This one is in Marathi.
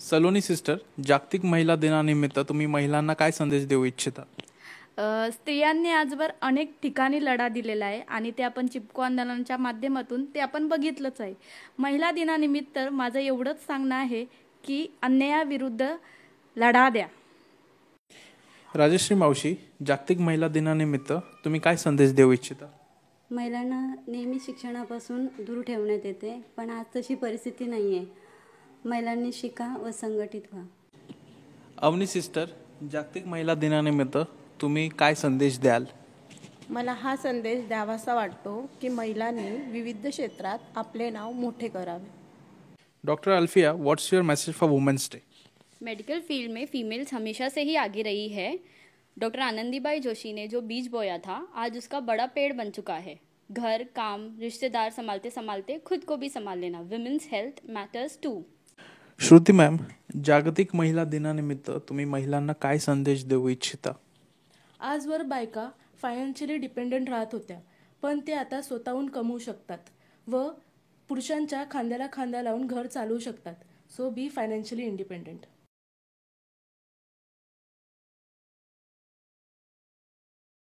सलोनी सिस्टर, जागतिक महिला दिनानिमित्त तुम्ही महिलांना काय संदेश देऊ इच्छिता? स्त्रियांनी आजवर अनेक ठिकाणी लढा दिलेला आहे आणि ते आपण चिपको आंदोलनाच्या माध्यमातून ते आपण बघितलंच आहे. महिला दिनानिमित्त माझं एवढंच सांगणं आहे की अन्यायाविरुद्ध लढा द्या. राजश्री मावशी, जागतिक महिला दिनानिमित्त तुम्ही काय संदेश देऊ इच्छिता? महिलांना नेहमी शिक्षणापासून दूर ठेवण्यात येते, पण आज तशी परिस्थिती नाही आहे. महिलांनी शिका व संघटित व्हा. अवनी सिस्टर, जागतिक महिला दिनानिमित्त तुम्ही काय संदेश द्याल? मला हा संदेश द्यावासा वाटतो की महिलांनी विविध क्षेत्रात आपले नाव मोठे करावे. Doctor Alfiya, what's your message for women's day? Medical field में फीमेल्स हमेशा से ही आगे रही है. डॉक्टर आनंदीबाई जोशी ने जो बीज बोया था आज उसका बड़ा पेड़ बन चुका है. घर, काम, रिश्तेदार संभालते संभालते खुद को भी संभाल लेना. Women's health matters too. Shruti ma'am, जागतिक महिला दिनानिमित्त तुम्ही महिलांना काय संदेश देऊ इच्छिता? आजवर बायका फायनान्शियली डिपेंडंट राहत होत्या, पण ते आता स्वतःहून कमवू शकतात व पुरुषांच्या खांद्याला खांदा लावून घर चालवू शकतात. सो बी फायनान्शियली इंडिपेंडंट.